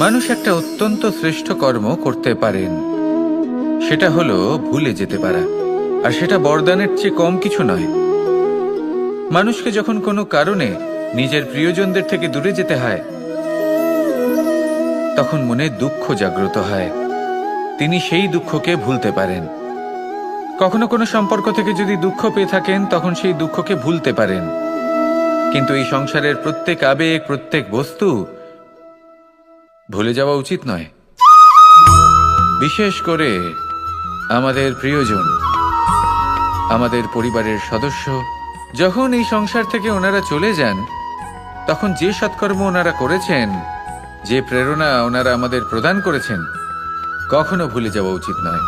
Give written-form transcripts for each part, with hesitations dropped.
মানুষ একটা অত্যন্ত শ্রেষ্ঠ কর্ম করতে পারেন, সেটা হলো ভুলে যেতে পারা। আর সেটা বরদানের চেয়ে কম কিছু নয়। মানুষকে যখন কোনো কারণে নিজের প্রিয়জনদের থেকে দূরে যেতে হয়, তখন মনে দুঃখ জাগ্রত হয়। তিনি সেই দুঃখকে ভুলতে পারেন। কখনো কোনো সম্পর্ক থেকে যদি দুঃখ পেয়ে থাকেন, তখন সেই দুঃখকে ভুলতে পারেন। কিন্তু এই সংসারের প্রত্যেক আবেগ, প্রত্যেক বস্তু ভুলে যাওয়া উচিত নয়। বিশেষ করে আমাদের প্রিয়জন, আমাদের পরিবারের সদস্য। যখন এই সংসার থেকে ওনারা চলে যান, তখন যে সৎকর্ম ওনারা করেছেন, যে প্রেরণা ওনারা আমাদের প্রদান করেছেন, কখনো ভুলে যাওয়া উচিত নয়।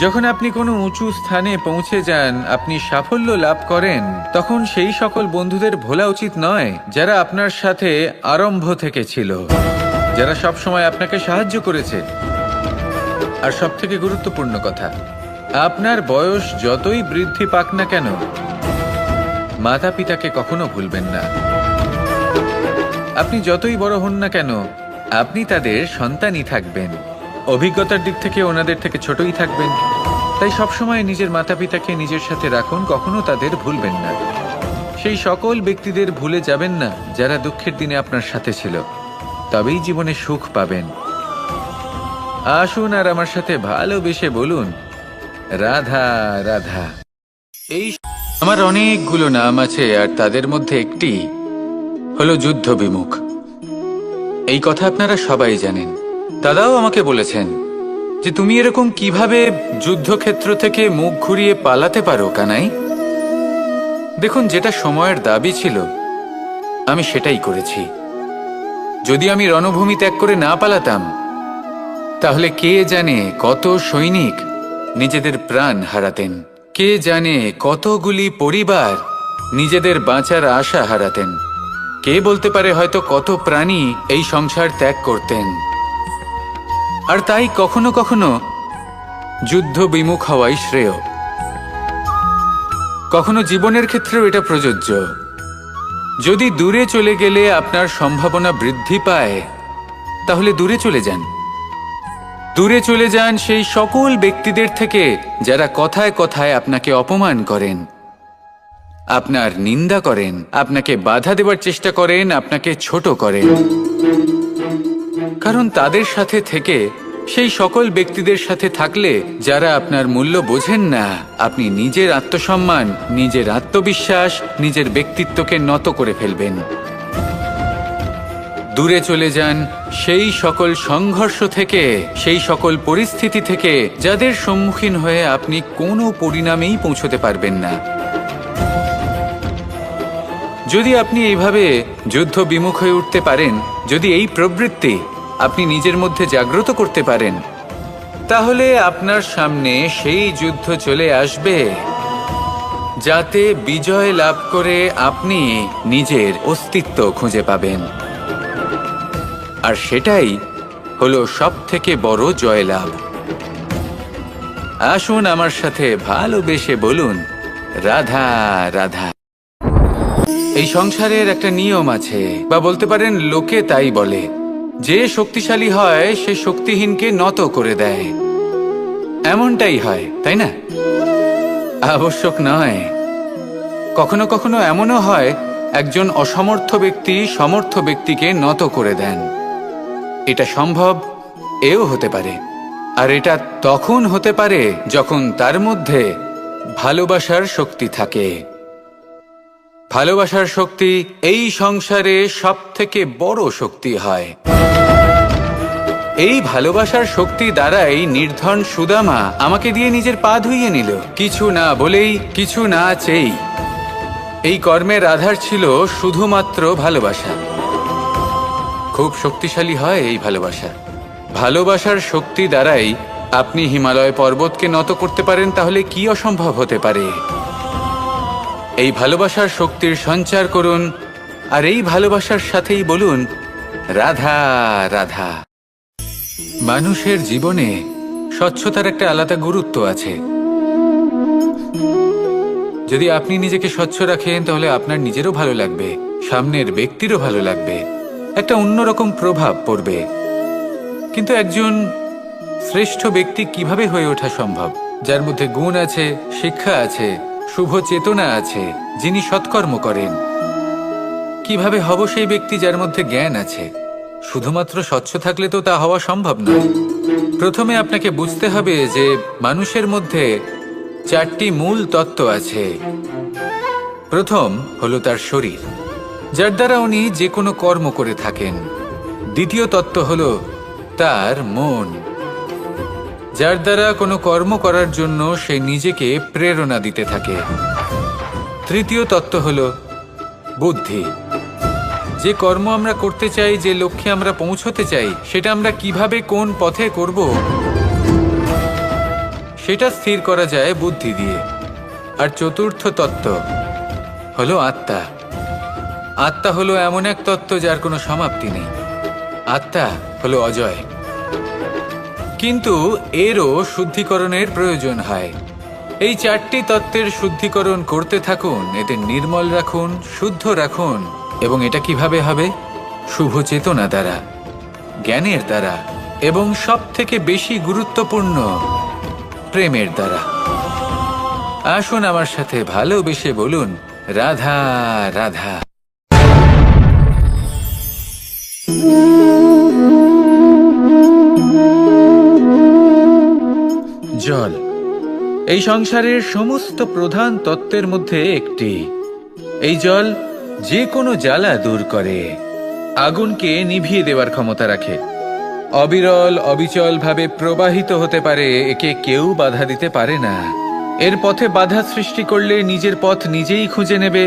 যখন আপনি কোনো উঁচু স্থানে পৌঁছে যান, আপনি সাফল্য লাভ করেন, তখন সেই সকল বন্ধুদের ভোলা উচিত নয় যারা আপনার সাথে আরম্ভ থেকে ছিল, যারা সব সময় আপনাকে সাহায্য করেছে। আর সবথেকে গুরুত্বপূর্ণ কথা, আপনার বয়স যতই বৃদ্ধি পাক না কেন, মাতা পিতাকে কখনো ভুলবেন না। আপনি যতই বড় হন না কেন, আপনি তাদের সন্তানই থাকবেন। অভিজ্ঞতার দিক থেকে ওনাদের থেকে ছোটই থাকবেন। তাই সবসময় নিজের মাতা পিতাকে নিজের সাথে রাখুন, কখনো তাদের ভুলবেন না। সেই সকল ব্যক্তিদের ভুলে যাবেন না যারা দুঃখের দিনে আপনার সাথে ছিল, তবেই জীবনে সুখ পাবেন। আসুন আর আমার সাথে ভালোবেসে বলুন, রাধা রাধা। এই আমার অনেকগুলো নাম আছে, আর তাদের মধ্যে একটি হলো যুদ্ধ বিমুখ। এই কথা আপনারা সবাই জানেন। দাদাও আমাকে বলেছেন যে তুমি এরকম কিভাবে যুদ্ধক্ষেত্র থেকে মুখ ঘুরিয়ে পালাতে পারো কানাই। দেখুন, যেটা সময়ের দাবি ছিল আমি সেটাই করেছি। যদি আমি রণভূমি ত্যাগ করে না পালাতাম, তাহলে কে জানে কত সৈনিক নিজেদের প্রাণ হারাতেন, কে জানে কতগুলি পরিবার নিজেদের বাঁচার আশা হারাতেন, কে বলতে পারে হয়তো কত প্রাণী এই সংসার ত্যাগ করতেন। আর তাই কখনো কখনো যুদ্ধ বিমুখ হওয়াই শ্রেয়। কখনো জীবনের ক্ষেত্রেও এটা প্রযোজ্য। যদি দূরে চলে গেলে আপনার সম্ভাবনা বৃদ্ধি পায়, তাহলে দূরে চলে যান। দূরে চলে যান সেই সকল ব্যক্তিদের থেকে যারা কথায় কথায় আপনাকে অপমান করেন, আপনার নিন্দা করেন, আপনাকে বাধা দেবার চেষ্টা করেন, আপনাকে ছোট করেন। কারণ তাদের সাথে থেকে, সেই সকল ব্যক্তিদের সাথে থাকলে যারা আপনার মূল্য বোঝেন না, আপনি নিজের আত্মসম্মান, নিজের আত্মবিশ্বাস, নিজের ব্যক্তিত্বকে নত করে ফেলবেন। দূরে চলে যান সেই সকল সংঘর্ষ থেকে, সেই সকল পরিস্থিতি থেকে যাদের সম্মুখীন হয়ে আপনি কোনো পরিণামেই পৌঁছতে পারবেন না। যদি আপনি এইভাবে যুদ্ধ বিমুখ হয়ে উঠতে পারেন, যদি এই প্রবৃত্তি আপনি নিজের মধ্যে জাগ্রত করতে পারেন, তাহলে আপনার সামনে সেই যুদ্ধ চলে আসবে যাতে বিজয় লাভ করে আপনি নিজের অস্তিত্ব খুঁজে পাবেন। আর সেটাই হলো সবথেকে বড় জয়লাভ। আসুন আমার সাথে ভালোবেসে বলুন, রাধা রাধা। এই সংসারের একটা নিয়ম আছে, বা বলতে পারেন লোকে তাই বলে, যে শক্তিশালী হয় সে শক্তিহীনকে নত করে দেয়। এমনটাই হয়, তাই না? আবশ্যক নয়। কখনো কখনো এমনও হয় একজন অসমর্থ ব্যক্তি সমর্থ ব্যক্তিকে নত করে দেন। এটা সম্ভব, এও হতে পারে। আর এটা তখন হতে পারে যখন তার মধ্যে ভালোবাসার শক্তি থাকে। ভালোবাসার শক্তি এই সংসারে সবথেকে বড় শক্তি হয়। এই ভালোবাসার শক্তি দ্বারাই নির্ধন সুদামা আমাকে দিয়ে নিজের পা ধুইয়ে নিল, কিছু না বলেই, কিছু না চেয়েই। এই কর্মের আধার ছিল শুধুমাত্র ভালোবাসা। খুব শক্তিশালী হয় এই ভালোবাসা। ভালোবাসার শক্তি দ্বারাই আপনি হিমালয় পর্বতকে নত করতে পারেন, তাহলে কি অসম্ভব হতে পারে? এই ভালোবাসার শক্তির সঞ্চার করুন, আর এই ভালোবাসার সাথেই বলুন, রাধা রাধা। মানুষের জীবনে স্বচ্ছতার একটা আলাদা গুরুত্ব আছে। যদি আপনি নিজেকে স্বচ্ছ রাখেন, তাহলে আপনার নিজেরও ভালো লাগবে, সামনের ব্যক্তিরও ভালো লাগবে। একটা অন্যরকম প্রভাব পড়বে। কিন্তু একজন শ্রেষ্ঠ ব্যক্তি কিভাবে হয়ে ওঠা সম্ভব? যার মধ্যে গুণ আছে, শিক্ষা আছে, শুভ চেতনা আছে, যিনি সৎকর্ম করেন। কিভাবে হব সেই ব্যক্তি যার মধ্যে জ্ঞান আছে? শুধুমাত্র স্বচ্ছ থাকলে তো তা হওয়া সম্ভব নয়। প্রথমে আপনাকে বুঝতে হবে যে মানুষের মধ্যে 4টি মূল তত্ত্ব আছে। প্রথম হলো তার শরীর, যার দ্বারা উনি যে কোনো কর্ম করে থাকেন। দ্বিতীয় তত্ত্ব হলো তার মন, যার দ্বারা কোনো কর্ম করার জন্য সে নিজেকে প্রেরণা দিতে থাকে। তৃতীয় তত্ত্ব হলো বুদ্ধি, যে কর্ম আমরা করতে চাই, যে লক্ষ্যে আমরা পৌঁছতে চাই, সেটা আমরা কিভাবে কোন পথে করব সেটা স্থির করা যায় বুদ্ধি দিয়ে। আর চতুর্থ তত্ত্ব হলো আত্মা। আত্মা হলো এমন এক তত্ত্ব যার কোনো সমাপ্তি নেই। আত্মা হলো অজয়। কিন্তু এরও শুদ্ধিকরণের প্রয়োজন হয়। এই 4টি তত্ত্বের শুদ্ধিকরণ করতে থাকুন, এদের নির্মল রাখুন, শুদ্ধ রাখুন। এবং এটা কিভাবে হবে? শুভ চেতনা দ্বারা, জ্ঞানের দ্বারা, এবং সব থেকে বেশি গুরুত্বপূর্ণ প্রেমের দ্বারা। আসুন আমার সাথে ভালোবেসে বলুন, রাধা রাধা। জল এই সংসারের সমস্ত প্রধান তত্ত্বের মধ্যে একটি। এই জল যে কোনো জ্বালা দূর করে, আগুনকে নিভিয়ে দেওয়ার ক্ষমতা রাখে, অবিরল অবিচল ভাবে প্রবাহিত হতে পারে, একে কেউ বাধা দিতে পারে না। এর পথে বাধা সৃষ্টি করলে নিজের পথ নিজেই খুঁজে নেবে,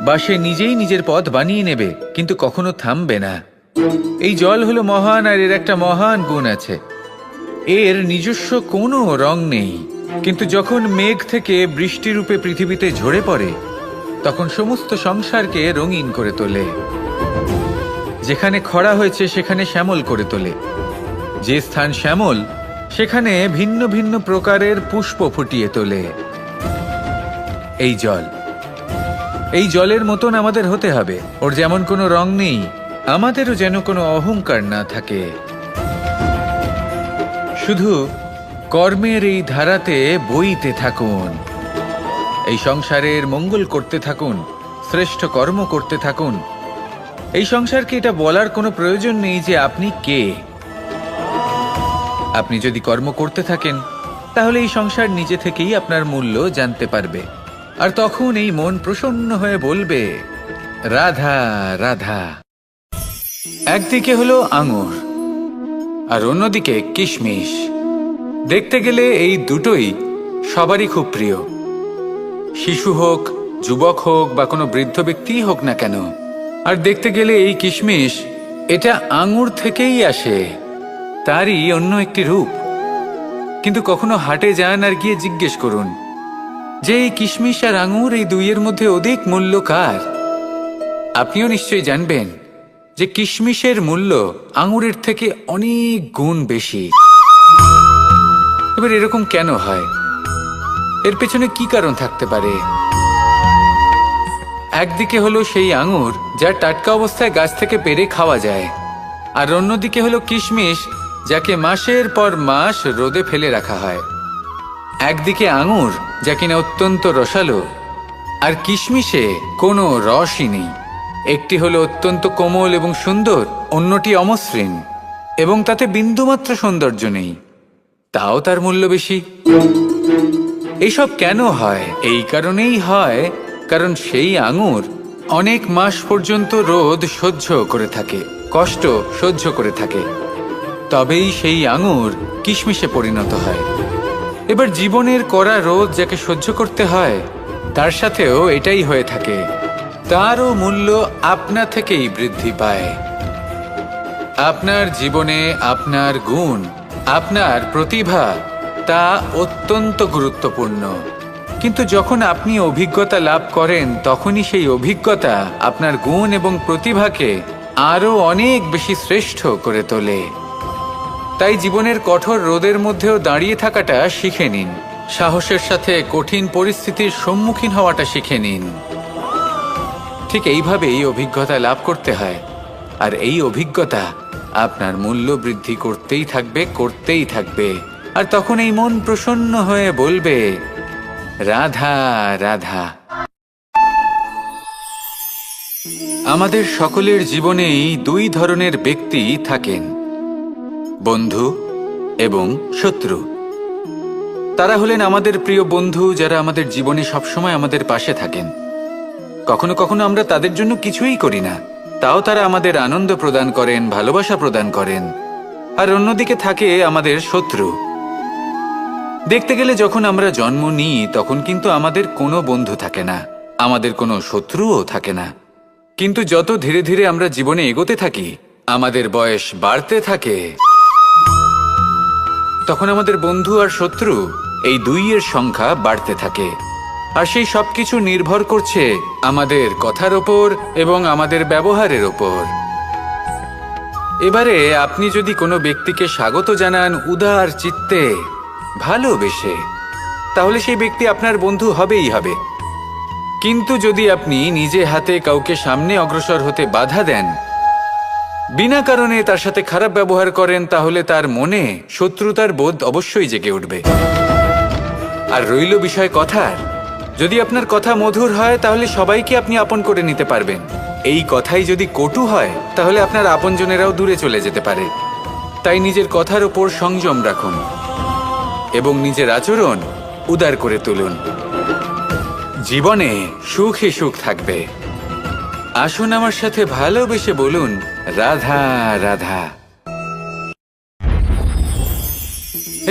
বা সে নিজেই নিজের পথ বানিয়ে নেবে, কিন্তু কখনো থামবে না। এই জল হলো মহান, আর এর একটা মহান গুণ আছে, এর নিজস্ব কোনো রং নেই। কিন্তু যখন মেঘ থেকে বৃষ্টিরূপে পৃথিবীতে ঝরে পড়ে, তখন সমস্ত সংসারকে রঙিন করে তোলে। যেখানে খরা হয়েছে সেখানে শ্যামল করে তোলে। যে স্থান শ্যামল, সেখানে ভিন্ন ভিন্ন প্রকারের পুষ্প ফুটিয়ে তোলে। এই জল, এই জলের মতন আমাদের হতে হবে। ওর যেমন কোনো রং নেই, আমাদেরও যেন কোনো অহংকার না থাকে। শুধু কর্মের এই ধারাতে বইতে থাকুন, এই সংসারের মঙ্গল করতে থাকুন, শ্রেষ্ঠ কর্ম করতে থাকুন। এই সংসারকে এটা বলার কোনো প্রয়োজন নেই যে আপনি কে। আপনি যদি কর্ম করতে থাকেন, তাহলে এই সংসার নিজে থেকেই আপনার মূল্য জানতে পারবে। আর তখন এই মন প্রসন্ন হয়ে বলবে, রাধা রাধা। একদিকে হলো আঙুর, আর অন্যদিকে কিশমিশ। দেখতে গেলে এই দুটোই সবারই খুব প্রিয়। শিশু হোক, যুবক হোক, বা কোনো বৃদ্ধ ব্যক্তিই হোক না কেন। আর দেখতে গেলে এই কিশমিশ, এটা আঙুর থেকেই আসে, তারই অন্য একটি রূপ। কিন্তু কখনো হাটে যান আর গিয়ে জিজ্ঞেস করুন যে এই কিশমিশ আর আঙুর, এই দুইয়ের মধ্যে অধিক মূল্য কার? আপনিও নিশ্চয়ই জানবেন যে কিশমিশের মূল্য আঙুরের থেকে অনেক গুণ বেশি। এবার এরকম কেন হয়? এর পেছনে কি কারণ থাকতে পারে? একদিকে হলো সেই আঙুর যা টাটকা অবস্থায় গাছ থেকে পেড়ে খাওয়া যায়, আর অন্যদিকে হলো কিশমিশ যাকে মাসের পর মাস রোদে ফেলে রাখা হয়। একদিকে আঙুর যা কিনা অত্যন্ত রসালো, আর কিশমিশে কোনো রসই নেই। একটি হলো অত্যন্ত কোমল এবং সুন্দর, অন্যটি অমসৃণ এবং তাতে বিন্দুমাত্র সৌন্দর্য নেই, তাও তার মূল্য বেশি। এইসব কেন হয়? এই কারণেই হয় কারণ সেই আঙুর অনেক মাস পর্যন্ত রোদ সহ্য করে থাকে, কষ্ট সহ্য করে থাকে, তবেই সেই আঙুর কিশমিশে পরিণত হয়। এবার জীবনের কড়া রোদ যাকে সহ্য করতে হয়, তার সাথেও এটাই হয়ে থাকে। তারও মূল্য আপনা থেকেই বৃদ্ধি পায়। আপনার জীবনে আপনার গুণ, আপনার প্রতিভা, তা অত্যন্ত গুরুত্বপূর্ণ। কিন্তু যখন আপনি অভিজ্ঞতা লাভ করেন, তখনই সেই অভিজ্ঞতা আপনার গুণ এবং প্রতিভাকে আরও অনেক বেশি শ্রেষ্ঠ করে তোলে। তাই জীবনের কঠোর রোদের মধ্যেও দাঁড়িয়ে থাকাটা শিখে নিন, সাহসের সাথে কঠিন পরিস্থিতির সম্মুখীন হওয়াটা শিখে নিন। ঠিক এইভাবেই অভিজ্ঞতা লাভ করতে হয়। আর এই অভিজ্ঞতা আপনার মূল্য বৃদ্ধি করতেই থাকবে। আর তখন এই মন প্রসন্ন হয়ে বলবে, রাধা রাধা। আমাদের সকলের জীবনেই দুই ধরনের ব্যক্তি থাকেন, বন্ধু এবং শত্রু। তারা হলেন আমাদের প্রিয় বন্ধু, যারা আমাদের জীবনে সবসময় আমাদের পাশে থাকেন। কখনো কখনো আমরা তাদের জন্য কিছুই করি না, তাও তারা আমাদের আনন্দ প্রদান করেন, ভালোবাসা প্রদান করেন। আর অন্যদিকে থাকে আমাদের শত্রু। দেখতে গেলে যখন আমরা জন্ম নিই তখন কিন্তু আমাদের কোনো বন্ধু থাকে না, আমাদের কোনো শত্রুও থাকে না। কিন্তু যত ধীরে ধীরে আমরা জীবনে এগোতে থাকি, আমাদের বয়স বাড়তে থাকে, তখন আমাদের বন্ধু আর শত্রু এই দুইয়ের সংখ্যা বাড়তে থাকে। আর সেই সবকিছু নির্ভর করছে আমাদের কথার ওপর এবং আমাদের ব্যবহারের ওপর। এবারে আপনি যদি কোনো ব্যক্তিকে স্বাগত জানান উদার চিত্তে, ভালোবেসে, তাহলে সেই ব্যক্তি আপনার বন্ধু হবেই হবে। কিন্তু যদি আপনি নিজে হাতে কাউকে সামনে অগ্রসর হতে বাধা দেন, বিনা কারণে তার সাথে খারাপ ব্যবহার করেন, তাহলে তার মনে শত্রুতার বোধ অবশ্যই জেগে উঠবে। আর রইল বিষয় কথার, যদি আপনার কথা মধুর হয় তাহলে সবাইকে আপনি আপন করে নিতে পারবেন। এই কথাই যদি কটু হয় তাহলে আপনার আপনজনেরাও দূরে চলে যেতে পারে। তাই নিজের কথার উপর সংযম রাখুন এবং নিজের আচরণ উদার করে তুলুন। জীবনে সুখে সুখ থাকবে। আসুন আমার সাথে ভালোবেসে বলুন, রাধা রাধা।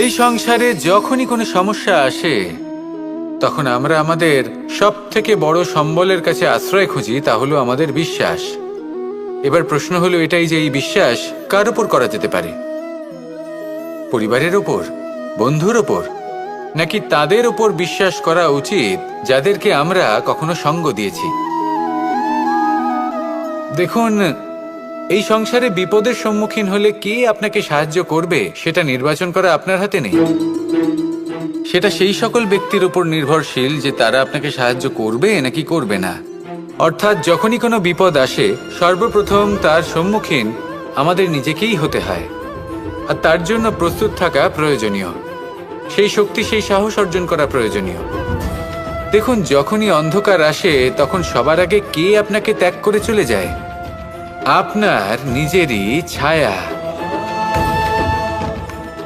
এই সংসারে যখনই কোনো সমস্যা আসে তখন আমরা আমাদের সব থেকে বড় সম্বলের কাছে আশ্রয় খুঁজি, তা হলো আমাদের বিশ্বাস। এবার প্রশ্ন হলো এটাই যে এই বিশ্বাস কার উপর করা যেতে পারে? পরিবারের ওপর, বন্ধুর ওপর, নাকি তাদের ওপর বিশ্বাস করা উচিত যাদেরকে আমরা কখনো সঙ্গ দিয়েছি? দেখুন, এই সংসারে বিপদের সম্মুখীন হলে কে আপনাকে সাহায্য করবে সেটা নির্বাচন করা আপনার হাতে নেই। সেটা সেই সকল ব্যক্তির উপর নির্ভরশীল যে তারা আপনাকে সাহায্য করবে নাকি করবে না। অর্থাৎ যখনই কোনো বিপদ আসে সর্বপ্রথম তার সম্মুখীন আমাদের নিজেকেই হতে হয়। আর তার জন্য প্রস্তুত থাকা প্রয়োজনীয়, সেই শক্তি, সেই সাহস অর্জন করা প্রয়োজনীয়। দেখুন, যখনই অন্ধকার আসে তখন সবার আগে কে আপনাকে ত্যাগ করে চলে যায়? আপনার নিজেরই ছায়া।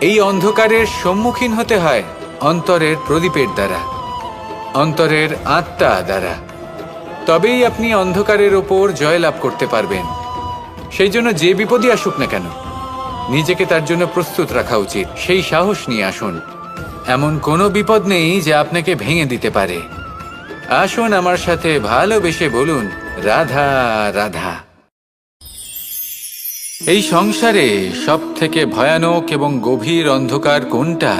এই অন্ধকারের সম্মুখীন হতে হয় অন্তরের প্রদীপের দ্বারা, অন্তরের আত্মা দ্বারা। তবেই আপনি অন্ধকারের ওপর জয়লাভ করতে পারবেন। সেই জন্য যে বিপদই আসুক না কেন, নিজেকে তার জন্য প্রস্তুত রাখা উচিত। সেই সাহস নিয়ে আসুন। এমন কোনো বিপদ নেই যে আপনাকে ভেঙে দিতে পারে। আসুন আমার সাথে ভালোবেসে বলুন, রাধা রাধা। এই সংসারে সব থেকে ভয়ানক এবং গভীর অন্ধকার কোনটা?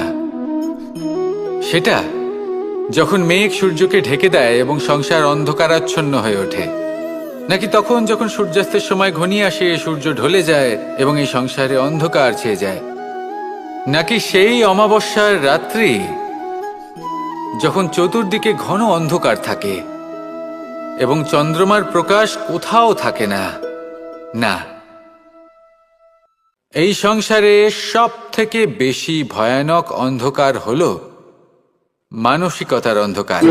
সেটা যখন মেঘ সূর্যকে ঢেকে দেয় এবং সংসার অন্ধকারাচ্ছন্ন হয়ে ওঠে, নাকি তখন যখন সূর্যাস্তের সময় ঘনিয়ে আসে, সূর্য ঢলে যায় এবং এই সংসারে অন্ধকার ছেয়ে যায়, নাকি সেই অমাবস্যার রাত্রি যখন চতুর্দিকে ঘন অন্ধকার থাকে এবং চন্দ্রমার প্রকাশ কোথাও থাকে না? না, এই সংসারে সব থেকে বেশি ভয়ানক অন্ধকার হলো মানসিকতার অন্ধকার।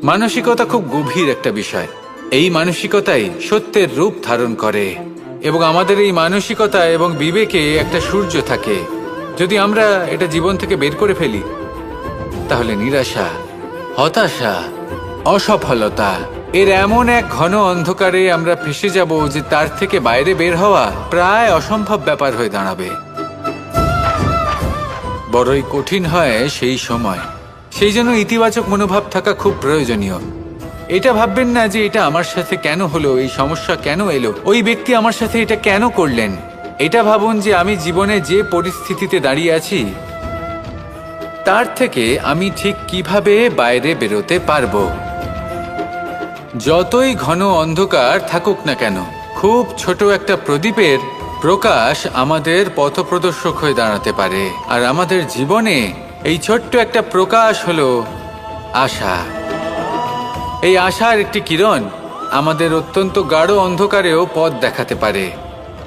মানসিকতা খুব গভীর একটা বিষয়। এই মানসিকতাই সত্যের রূপ ধারণ করে এবং আমাদের এই মানসিকতা এবং বিবেকে একটা সূর্য থাকে। যদি আমরা এটা জীবন থেকে বের করে ফেলি তাহলে নিরাশা, হতাশা, অসফলতা এর এমন এক ঘন অন্ধকারে আমরা ফেসে যাব যে তার থেকে বাইরে বের হওয়া প্রায় অসম্ভব ব্যাপার হয়ে দাঁড়াবে। বড়ই কঠিন হয় সেই সময়। সেই জন্য ইতিবাচক মনোভাব থাকা খুব প্রয়োজনীয়। এটা ভাববেন না যে এটা আমার সাথে কেন হলো, এই সমস্যা কেন এলো, ওই ব্যক্তি আমার সাথে এটা কেন করলেন। এটা ভাবুন যে আমি জীবনে যে পরিস্থিতিতে দাঁড়িয়ে আছি তার থেকে আমি ঠিক কিভাবে বাইরে বেরোতে পারবো। যতই ঘন অন্ধকার থাকুক না কেন, খুব ছোট একটা প্রদীপের প্রকাশ আমাদের পথপ্রদর্শক হয়ে দাঁড়াতে পারে। আর আমাদের জীবনে এই ছোট্ট একটা প্রকাশ হলো আশা। এই আশার একটি কিরণ আমাদের অত্যন্ত গাঢ় অন্ধকারেও পথ দেখাতে পারে।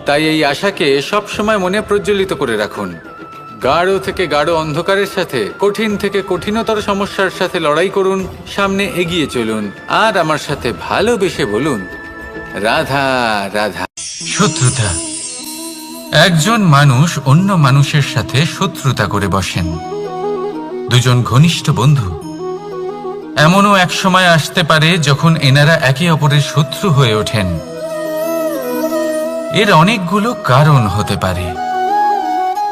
তাই এই আশাকে সবসময় মনে প্রজ্বলিত করে রাখুন। গাঢ় থেকে গাঢ় অন্ধকারের সাথে, কঠিন থেকে কঠিনতর সমস্যার সাথে লড়াই করুন, সামনে এগিয়ে চলুন, আর আমার সাথে ভালোবেসে বলুন, রাধা রাধা। শত্রুতা। একজন মানুষ অন্য মানুষের সাথে শত্রুতা করে বসেন। দুজন ঘনিষ্ঠ বন্ধু, এমনও এক সময় আসতে পারে যখন এনারা একে অপরের শত্রু হয়ে ওঠেন। এর অনেকগুলো কারণ হতে পারে,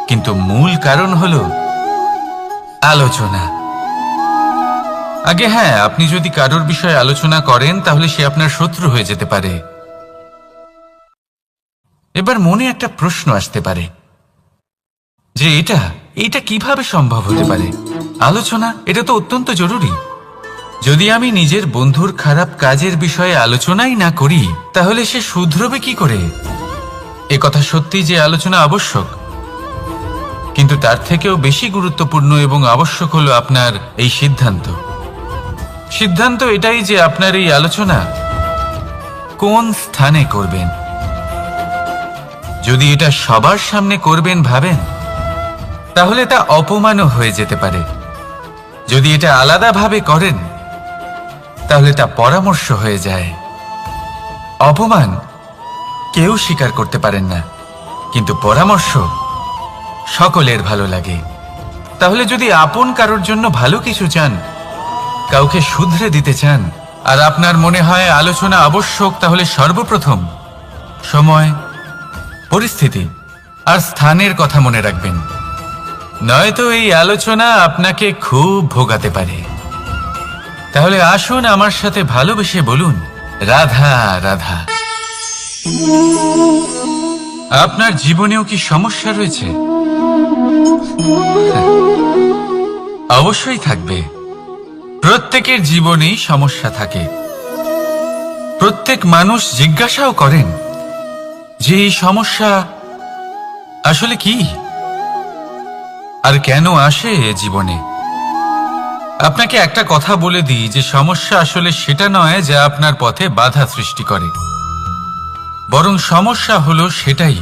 কিন্তু মূল কারণ হলো আলোচনা। আগে হ্যাঁ, আপনি যদি কারোর বিষয়ে আলোচনা করেন তাহলে সে আপনার শত্রু হয়ে যেতে পারে। এবার মনে একটা প্রশ্ন আসতে পারে যে এটা কিভাবে সম্ভব হতে পারে? আলোচনা, এটা তো অত্যন্ত জরুরি। যদি আমি নিজের বন্ধুর খারাপ কাজের বিষয়ে আলোচনাই না করি তাহলে সে শুধরবে কি করে? এ কথা সত্যি যে আলোচনা আবশ্যক, কিন্তু তার থেকেও বেশি গুরুত্বপূর্ণ এবং আবশ্যক হলো আপনার এই সিদ্ধান্ত এটাই যে আপনার এই আলোচনা কোন স্থানে করবেন। যদি এটা সবার সামনে করবেন ভাবেন, তাহলে তা অপমানও হয়ে যেতে পারে। যদি এটা আলাদাভাবে করেন তাহলে তা পরামর্শ হয়ে যায়। অপমান কেউ স্বীকার করতে পারেন না, কিন্তু পরামর্শ সকলের ভালো লাগে। তাহলে যদি আপন কারোর জন্য ভালো কিছু চান, কাউকে শুধরে দিতে চান, আর আপনার মনে হয় আলোচনা আবশ্যক, তাহলে সর্বপ্রথম সময়, পরিস্থিতি আর স্থানের কথা মনে রাখবেন। নয়তো এই আলোচনা আপনাকে খুব ভোগাতে পারে। তাহলে আসুন আমার সাথে ভালোবেসে বলুন, রাধা রাধা। আপনার জীবনেও কি সমস্যা রয়েছে? অবশ্যই থাকবে। প্রত্যেকের জীবনেই সমস্যা থাকে। প্রত্যেক মানুষ জিজ্ঞাসাও করেন যে এই সমস্যা আসলে কি আর কেন আসে জীবনে। আপনাকে একটা কথা বলে দিই যে সমস্যা আসলে সেটা নয় যা আপনার পথে বাধা সৃষ্টি করে, বরং সমস্যা হলো সেটাই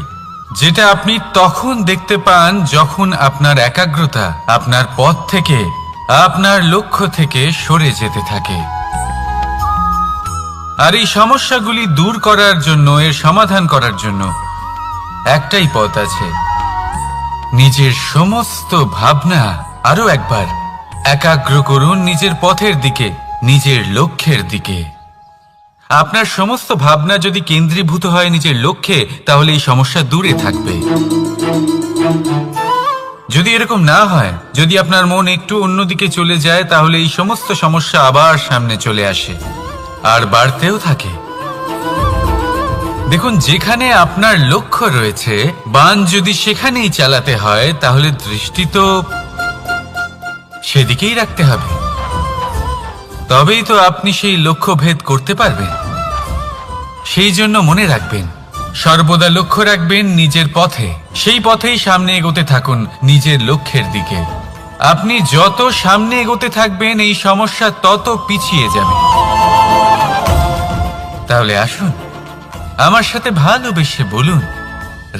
যেটা আপনি তখন দেখতে পান যখন আপনার একাগ্রতা আপনার পথ থেকে, আপনার লক্ষ্য থেকে সরে যেতে থাকে। আর এই সমস্যাগুলি দূর করার জন্য, এর সমাধান করার জন্য একটাই পথ আছে। নিজের সমস্ত ভাবনা আরো একবার একাগ্র করুন নিজের পথের দিকে, নিজের লক্ষ্যের দিকে। আপনার সমস্ত ভাবনা যদি কেন্দ্রীভূত হয় নিজের লক্ষ্যে, তাহলে এই সমস্যা দূরে থাকবে। যদি এরকম না হয়, যদি আপনার মন একটু অন্যদিকে চলে যায়, তাহলে এই সমস্ত সমস্যা আবার সামনে চলে আসে আর বাড়তেও থাকে। দেখুন, যেখানে আপনার লক্ষ্য রয়েছে, বান যদি সেখানেই চালাতে হয়, তাহলে দৃষ্টি তো সেদিকেই রাখতে হবে। তবেই তো আপনি সেই লক্ষ্য ভেদ করতে পারবেন। সেই জন্য মনে রাখবেন, সর্বদা লক্ষ্য রাখবেন নিজের পথে, সেই পথেই সামনে এগোতে থাকুন নিজের লক্ষ্যের দিকে। আপনি যত সামনে এগোতে থাকবেন এই সমস্যা তত পিছিয়ে যাবে। তাহলে আসুন আমার সাথে ভালোবেসে বলুন,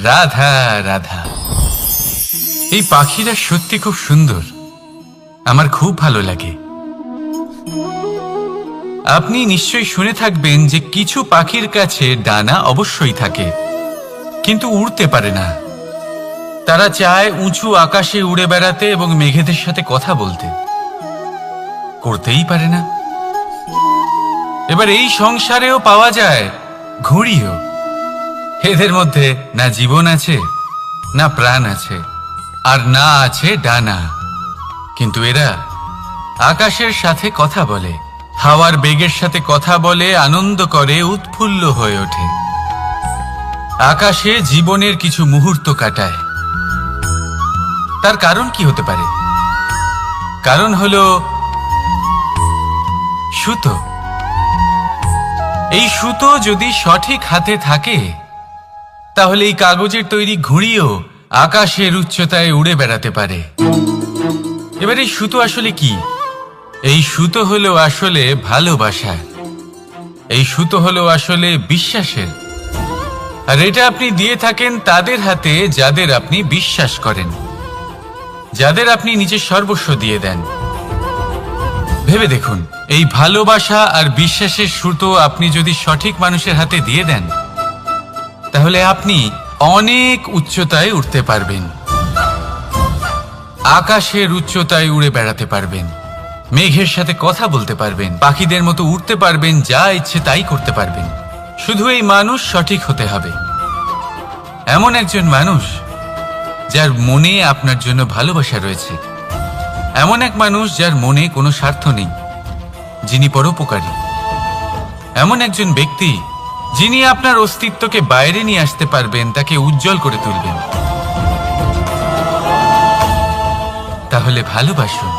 রাধা রাধা। এই পাখিরা সত্যি খুব সুন্দর, আমার খুব ভালো লাগে। আপনি নিশ্চয়ই শুনে থাকবেন যে কিছু পাখির কাছে ডানা অবশ্যই থাকে, কিন্তু উড়তে পারে না। তারা চায় উঁচু আকাশে উড়ে বেড়াতে এবং মেঘেদের সাথে কথা বলতে, করতেই পারে না। এবার এই সংসারেও পাওয়া যায় ঘুড়িও। এদের মধ্যে না জীবন আছে, না প্রাণ আছে, আর না আছে ডানা, কিন্তু এরা আকাশের সাথে কথা বলে, হাওয়ার বেগের সাথে কথা বলে, আনন্দ করে, উৎফুল্ল হয়ে ওঠে। আকাশে জীবনের কিছু মুহূর্ত কাটায়। তার কারণ কি হতে পারে? কারণ হলো সুতো। এই সুতো যদি সঠিক হাতে থাকে, তাহলে এই কাগজের তৈরি ঘুড়িও আকাশের উচ্চতায় উড়ে বেড়াতে পারে। এবার এই সুতো আসলে কি? এই সুতো হলো আসলে ভালোবাসা। এই সুতো হলো আসলে বিশ্বাসের, আর এটা আপনি দিয়ে থাকেন তাদের হাতে যাদের আপনি বিশ্বাস করেন, যাদের আপনি নিজের সর্বস্ব দিয়ে দেন। ভেবে দেখুন, এই ভালোবাসা আর বিশ্বাসের সুতো আপনি যদি সঠিক মানুষের হাতে দিয়ে দেন, তাহলে আপনি অনেক উচ্চতায় উঠতে পারবেন, আকাশের উচ্চতায় উড়ে বেড়াতে পারবেন, মেঘের সাথে কথা বলতে পারবেন, পাখিদের মতো উড়তে পারবেন, যা ইচ্ছে তাই করতে পারবেন। শুধু এই মানুষ সঠিক হতে হবে, এমন একজন মানুষ যার মনে আপনার জন্য ভালোবাসা রয়েছে, এমন এক মানুষ যার মনে কোনো স্বার্থ নেই, যিনি পরোপকারী, এমন একজন ব্যক্তি যিনি আপনার অস্তিত্বকে বাইরে নিয়ে আসতে পারবেন, তাকে উজ্জ্বল করে তুলবেন। তাহলে ভালোবাসুন,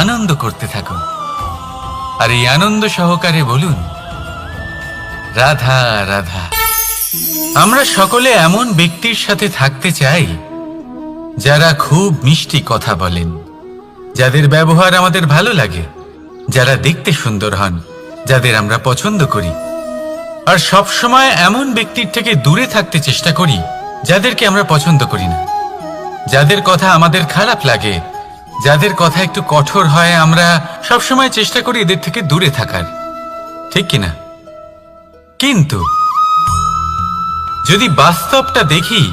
আনন্দ করতে থাকুন, আর এই আনন্দ সহকারে বলুন, রাধা রাধা। আমরা সকলে এমন ব্যক্তির সাথে থাকতে চাই যারা খুব মিষ্টি কথা বলেন, যাদের ব্যবহার আমাদের ভালো লাগে, যারা দেখতে সুন্দর হন, যাদের আমরা পছন্দ করি। আর সব সময় এমন ব্যক্তির থেকে দূরে থাকতে চেষ্টা করি যাদেরকে আমরা পছন্দ করি না, যাদের কথা আমাদের খারাপ লাগে, যাদের কথা একটু কঠোর হয়। আমরা সব সময় চেষ্টা করি এদের থেকে দূরে থাকার, ঠিক কিনা? কিন্তু যদি বাস্তবটা দেখি,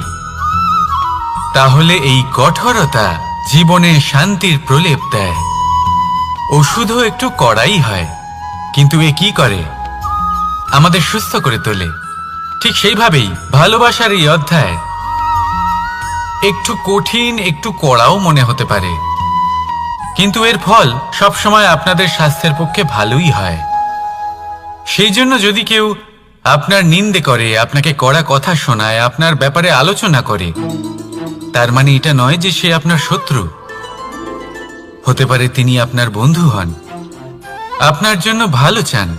তাহলে এই কঠোরতা জীবনে শান্তির প্রলেপ দেয়। ওষুধও একটু কড়াই হয়, কিন্তু এ কি করে? আমাদের সুস্থ করে তোলে। ঠিক সেইভাবেই ভালোবাসার এই অধ্যায় একটু কঠিন, একটু কড়াও মনে হতে পারে, কিন্তু এর ফল সবসময় আপনাদের স্বাস্থ্যের পক্ষে ভালোই হয়। সেই জন্য যদি কেউ আপনার নিন্দে করে, আপনাকে কড়া কথা শোনায়, আপনার ব্যাপারে আলোচনা করে, তার মানে এটা নয় যে সে আপনার শত্রু। হতে পারে তিনি আপনার বন্ধু হন, আপনার জন্য ভালো চান,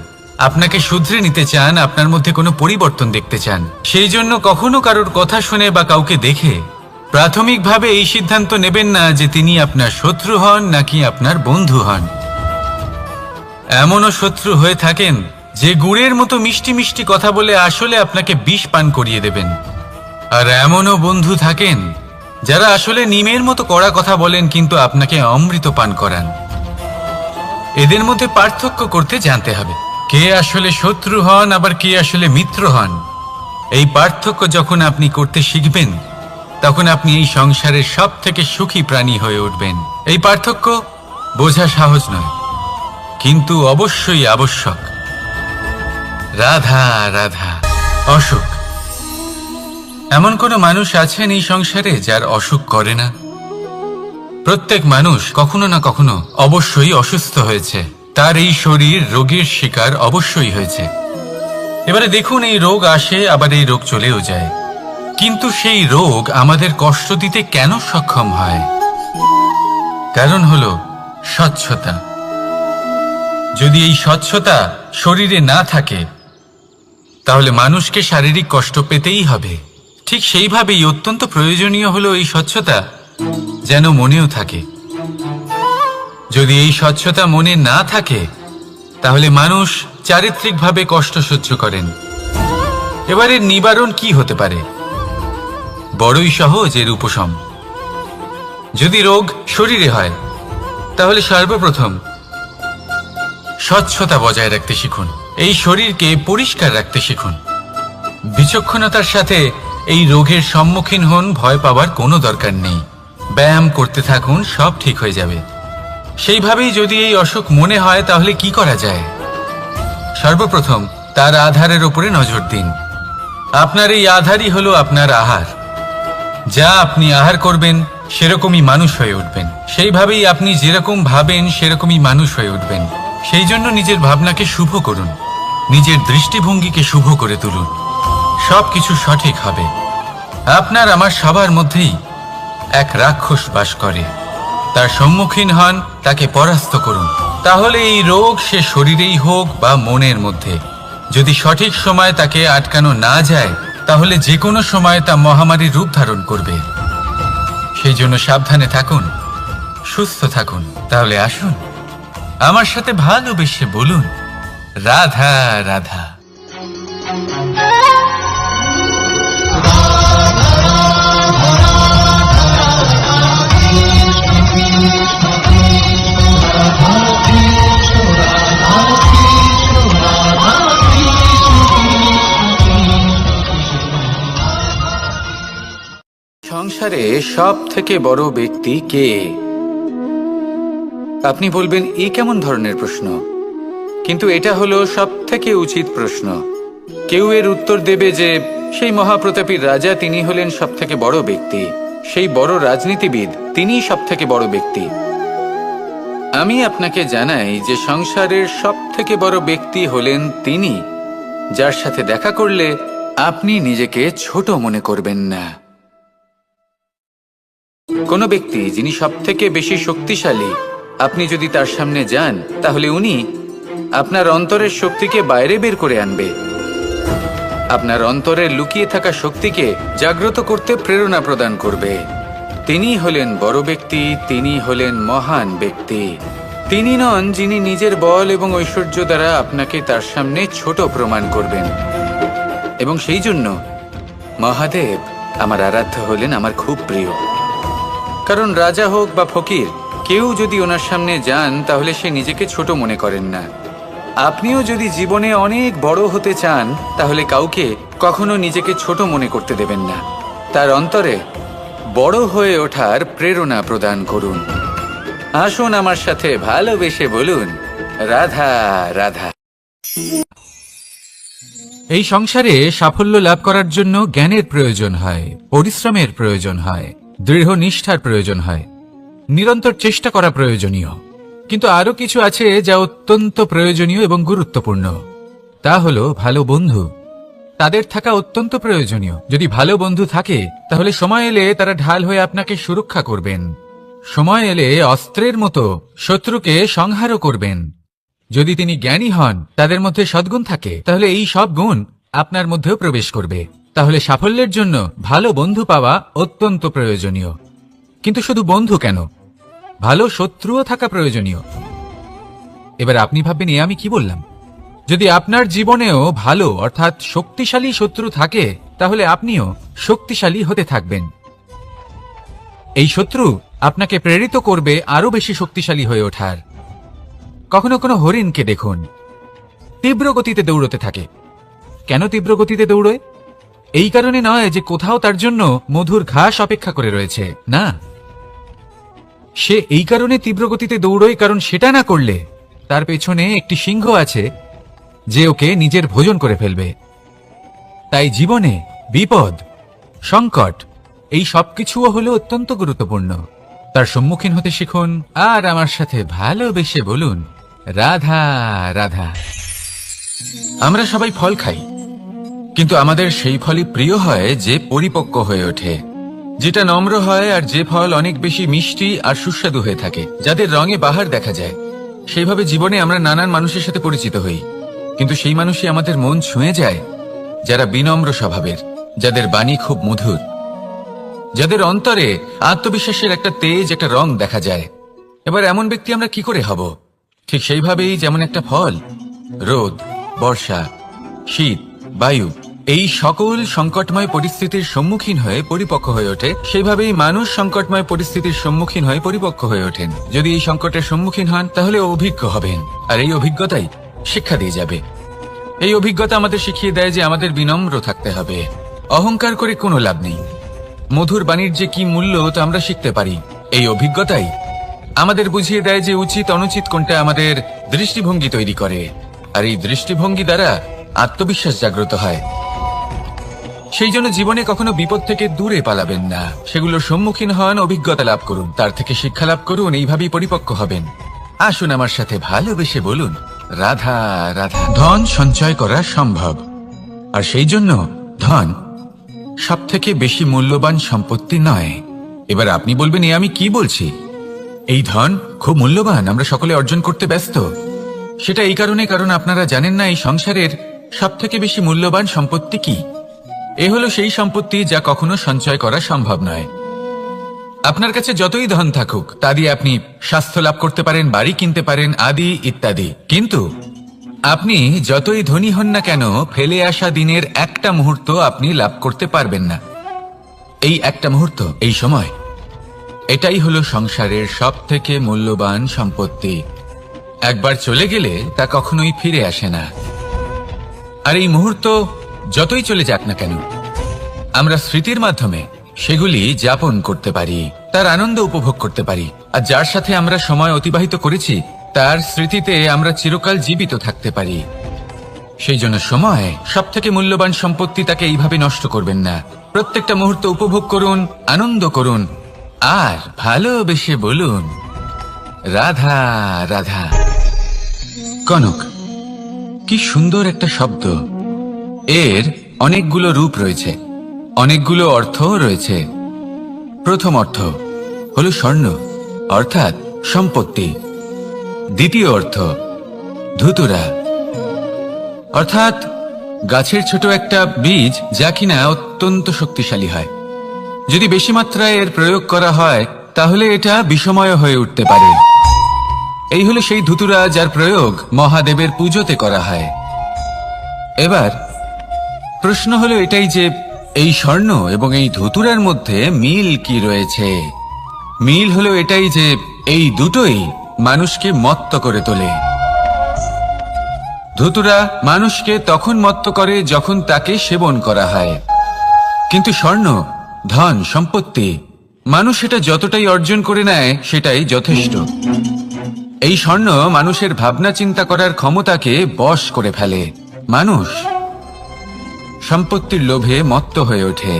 আপনাকে শুধরে নিতে চান, আপনার মধ্যে কোনো পরিবর্তন দেখতে চান। সেই জন্য কখনো কারোর কথা শুনে বা কাউকে দেখে প্রাথমিকভাবে এই সিদ্ধান্ত নেবেন না যে তিনি আপনার শত্রু হন নাকি আপনার বন্ধু হন। এমনও শত্রু হয়ে থাকেন যে গুড়ের মতো মিষ্টি মিষ্টি কথা বলে আসলে আপনাকে বিষ পান করিয়ে দেবেন, আর এমনও বন্ধু থাকেন যারা আসলে নিমের মতো কড়া কথা বলেন কিন্তু আপনাকে অমৃত পান করান। এদের মধ্যে পার্থক্য করতে জানতে হবে, কে আসলে শত্রু হন আবার কে আসলে মিত্র হন। এই পার্থক্য যখন আপনি করতে শিখবেন, তখন আপনি এই সংসারের সব থেকে সুখী প্রাণী হয়ে উঠবেন। এই পার্থক্য বোঝা সহজ নয়, কিন্তু অবশ্যই আবশ্যক। রাধা রাধা। অসুখ। এমন কোনো মানুষ আছেন এই সংসারে যার অসুখ করে না? প্রত্যেক মানুষ কখনো না কখনো অবশ্যই অসুস্থ হয়েছে, তার এই শরীর রোগের শিকার অবশ্যই হয়েছে। এবারে দেখুন, এই রোগ আসে, আবার এই রোগ চলেও যায়, কিন্তু সেই রোগ আমাদের কষ্ট দিতে কেন সক্ষম হয়? কারণ হলো স্বচ্ছতা। যদি এই স্বচ্ছতা শরীরে না থাকে, তাহলে মানুষকে শারীরিক কষ্ট পেতেই হবে। ঠিক সেইভাবেই অত্যন্ত প্রয়োজনীয় হলো এই স্বচ্ছতা যেন মনেও থাকে। যদি এই স্বচ্ছতা মনে না থাকে, তাহলে মানুষ চারিত্রিকভাবে কষ্ট সহ্য করেন। এবারে নিবারণ কি হতে পারে? বড়ই সহজ এর উপশম। যদি রোগ শরীরে হয়, তাহলে সর্বপ্রথম স্বচ্ছতা বজায় রাখতে শিখুন, এই শরীরকে পরিষ্কার রাখতে শিখুন। বিচক্ষণতার সাথে এই রোগের সম্মুখীন হন, ভয় পাওয়ার কোনো দরকার নেই। ব্যায়াম করতে থাকুন, সব ঠিক হয়ে যাবে। সেইভাবেই যদি এই অসুখ মনে হয়, তাহলে কি করা যায়? সর্বপ্রথম তার আধারের উপরে নজর দিন। আপনার এই আধারই হলো আপনার আহার। যা আপনি আহার করবেন, সেরকমই মানুষ হয়ে উঠবেন। সেইভাবেই আপনি যেরকম ভাবেন, সেরকমই মানুষ হয়ে উঠবেন। সেই জন্য নিজের ভাবনাকে শুভ করুন, নিজের দৃষ্টিভঙ্গিকে শুভ করে তুলুন, সব কিছু সঠিক হবে। আপনার আমার সবার মধ্যেই এক রাক্ষস বাস করে, তার সম্মুখীন হন, তাকে পরাস্ত করুন। তাহলে এই রোগ সে শরীরেই হোক বা মনের মধ্যে, যদি সঠিক সময় তাকে আটকানো না যায়, তাহলে যে কোনো সময় তা মহামারীর রূপ ধারণ করবে। সেই জন্য সাবধানে থাকুন, সুস্থ থাকুন। তাহলে আসুন, আমার সাথে ভালোবেসে বলুন, রাধা রাধা। সংসারে সব থেকে বড় ব্যক্তি কে? আপনি বলবেন এ কেমন ধরনের প্রশ্ন, কিন্তু এটা হলো সব থেকে উচিত প্রশ্ন। কেউ এর উত্তর দেবে যে সেই মহাপ্রতাপী রাজা তিনি হলেন সব থেকে বড় ব্যক্তি, সেই বড় রাজনীতিবিদ তিনি সব থেকে বড় ব্যক্তি। আমি আপনাকে জানাই যে সংসারের সব থেকে বড় ব্যক্তি হলেন তিনি যার সাথে দেখা করলে আপনি নিজেকে ছোট মনে করবেন না। কোনো ব্যক্তি যিনি সব থেকে বেশি শক্তিশালী, আপনি যদি তার সামনে যান তাহলে উনি আপনার অন্তরের শক্তিকে বাইরে বের করে আনবে, আপনার অন্তরের লুকিয়ে থাকা শক্তিকে জাগ্রত করতে প্রেরণা প্রদান করবে। তিনি হলেন বড় ব্যক্তি, তিনি হলেন মহান ব্যক্তি। তিনি নন যিনি নিজের বল এবং ঐশ্বর্য দ্বারা আপনাকে তার সামনে ছোট প্রমাণ করবেন। এবং সেই জন্য মহাদেব আমার আরাধ্য হলেন আমার খুব প্রিয়। কারণ রাজা হোক বা ফকির, কেউ যদি ওনার সামনে যান তাহলে সে নিজেকে ছোট মনে করেন না। আপনিও যদি জীবনে অনেক বড় হতে চান তাহলে কাউকে কখনো নিজেকে ছোট মনে করতে দেবেন না। তার অন্তরে বড় হয়ে ওঠার প্রেরণা প্রদান করুন। আসুন আমার সাথে ভালোবেসে বলুন, রাধা রাধা। এই সংসারে সাফল্য লাভ করার জন্য জ্ঞানের প্রয়োজন হয়, পরিশ্রমের প্রয়োজন হয়, দৃঢ় নিষ্ঠার প্রয়োজন হয়, নিরন্তর চেষ্টা করা প্রয়োজনীয়। কিন্তু আরো কিছু আছে যা অত্যন্ত প্রয়োজনীয় এবং গুরুত্বপূর্ণ। তা হলো ভালো বন্ধু। তাদের থাকা অত্যন্ত প্রয়োজনীয়। যদি ভালো বন্ধু থাকে তাহলে সময় এলে তারা ঢাল হয়ে আপনাকে সুরক্ষা করবেন। সময় এলে অস্ত্রের মতো শত্রুকে সংহারও করবেন। যদি তিনি জ্ঞানী হন, তাদের মধ্যে সদ্গুণ থাকে, তাহলে এই সব গুণ আপনার মধ্যেও প্রবেশ করবে। তাহলে সাফল্যের জন্য ভালো বন্ধু পাওয়া অত্যন্ত প্রয়োজনীয়। কিন্তু শুধু বন্ধু কেন, ভালো শত্রুও থাকা প্রয়োজনীয়। এবার আপনি ভাববেন এ আমি কি বললাম? যদি আপনার জীবনেও ভালো অর্থাৎ শক্তিশালী শত্রু থাকে তাহলে আপনিও শক্তিশালী হতে থাকবেন। এই শত্রু আপনাকে প্রেরিত করবে আরো বেশি শক্তিশালী হয়ে ওঠার। কখনো কোনো হরিণকে দেখুন, তীব্র গতিতে দৌড়তে থাকে। কেন তীব্র গতিতে দৌড়য়? এই কারণে নয় যে কোথাও তার জন্য মধুর ঘাস অপেক্ষা করে রয়েছে, না। সে এই কারণে তীব্র গতিতে দৌড়য় কারণ সেটা না করলে তার পেছনে একটি সিংহ আছে যে ওকে নিজের ভোজন করে ফেলবে। তাই জীবনে বিপদ, সংকট এই সবকিছুও হলো অত্যন্ত গুরুত্বপূর্ণ। তার সম্মুখীন হতে শিখুন আর আমার সাথে ভালোবেসে বলুন, রাধা রাধা। আমরা সবাই ফল খাই, কিন্তু আমাদের সেই ফলই প্রিয় হয় যে পরিপক্ক হয়ে ওঠে, যেটা নম্র হয়, আর যে ফল অনেক বেশি মিষ্টি আর সুস্বাদু হয়ে থাকে, যাদের রঙে বাহার দেখা যায়। সেইভাবে জীবনে আমরা নানান মানুষের সাথে পরিচিত হই, কিন্তু সেই মানুষই আমাদের মন ছুঁয়ে যায় যারা বিনম্র স্বভাবের, যাদের বাণী খুব মধুর, যাদের অন্তরে আত্মবিশ্বাসের একটা তেজ, একটা রং দেখা যায়। এবার এমন ব্যক্তি আমরা কি করে হব? ঠিক সেইভাবেই যেমন একটা ফল রোদ, বর্ষা, শীত, বায়ু এই সকল সংকটময় পরিস্থিতির সম্মুখীন হয়ে পরিপক্ক হয়ে ওঠে, সেইভাবেই মানুষ সংকটময় পরিস্থিতির সম্মুখীন হয়ে পরিপক্ক হয়ে ওঠেন। যদি এই সংকটের সম্মুখীন হন তাহলে অভিজ্ঞ হবেন, আর এই অভিজ্ঞতাই শিক্ষা দিয়ে যাবে। এই অভিজ্ঞতা আমাদের শিখিয়ে দেয় যে আমাদের বিনম্র থাকতে হবে। অহংকার করে কোনো লাভ নেই। মধুর বাণীর যে কি মূল্য তা আমরা শিখতে পারি। এই অভিজ্ঞতাই আমাদের বুঝিয়ে দেয় যে উচিত অনুচিত কোনটা, আমাদের দৃষ্টিভঙ্গি তৈরি করে, আর এই দৃষ্টিভঙ্গি দ্বারা আত্মবিশ্বাস জাগ্রত হয়। সেই জন্য জীবনে কখনো বিপদ থেকে দূরে পালাবেন না, সেগুলোর সম্মুখীন হন, অভিজ্ঞতা লাভ করুন, তার থেকে শিক্ষা লাভ করুন, এইভাবেই পরিপক্ক হবেন। আসুন আমার সাথে ভালোবেসে বলুন, রাধা রাধা। ধন সঞ্চয় করা সম্ভব, আর সেই জন্য ধন সব থেকে বেশি মূল্যবান সম্পত্তি নয়। এবার আপনি বলবেন এ আমি কি বলছি? এই ধন খুব মূল্যবান, আমরা সকলে অর্জন করতে ব্যস্ত। সেটা এই কারণে কারণ আপনারা জানেন না এই সংসারের সব থেকে বেশি মূল্যবান সম্পত্তি কি। এ হলো সেই সম্পত্তি যা কখনো সঞ্চয় করা সম্ভব নয়। আপনার কাছে যতই ধন থাকুক তা দিয়ে আপনি স্বাস্থ্য লাভ করতে পারেন, বাড়ি কিনতে পারেন, আদি ইত্যাদি, কিন্তু আপনি যতই ধনী হন না কেন, ফেলে আসা দিনের একটা মুহূর্ত আপনি লাভ করতে পারবেন না। এই একটা মুহূর্ত, এই সময়, এটাই হলো সংসারের সব থেকে মূল্যবান সম্পত্তি। একবার চলে গেলে তা কখনোই ফিরে আসে না। আর এই মুহূর্ত যতই চলে যাক না কেন, আমরা স্মৃতির মাধ্যমে সেগুলি যাপন করতে পারি, তার আনন্দ উপভোগ করতে পারি। আর যার সাথে আমরা সময় অতিবাহিত করেছি তার স্মৃতিতে আমরা চিরকাল জীবিত থাকতে পারি। সেই জন্য সময় সব থেকে মূল্যবান সম্পত্তি, তাকে এইভাবে নষ্ট করবেন না। প্রত্যেকটা মুহূর্ত উপভোগ করুন, আনন্দ করুন, আর ভালোবেসে বলুন রাধা রাধা। কনক, কি সুন্দর একটা শব্দ। এর অনেকগুলো রূপ রয়েছে, অনেকগুলো অর্থও রয়েছে। প্রথম অর্থ হলো স্বর্ণ, অর্থাৎ সম্পত্তি। দ্বিতীয় অর্থ ধুতুরা, অর্থাৎ গাছের ছোট একটা বীজ, যা কিনা অত্যন্ত শক্তিশালী হয়। যদি বেশি মাত্রায় এর প্রয়োগ করা হয় তাহলে এটা বিষময় হয়ে উঠতে পারে। এই হলো সেই ধুতুরা যার প্রয়োগ মহাদেবের পুজোতে করা হয়। এবার প্রশ্ন হলো এটাই যে এই স্বর্ণ এবং এই ধুতুরার মধ্যে মিল কি রয়েছে। মিল হলো এটাই যে এই দুটোই মানুষকে মত্ত করে তোলে। ধুতুরা মানুষকে তখন মত্ত করে যখন তাকে সেবন করা হয়, কিন্তু স্বর্ণ, ধন, সম্পত্তি, মানুষ এটা যতটাই অর্জন করে নেয় সেটাই যথেষ্ট। এই স্বর্ণ মানুষের ভাবনা চিন্তা করার ক্ষমতাকে বশ করে ফেলে। মানুষ সম্পত্তির লোভে মত্ত হয়ে ওঠে,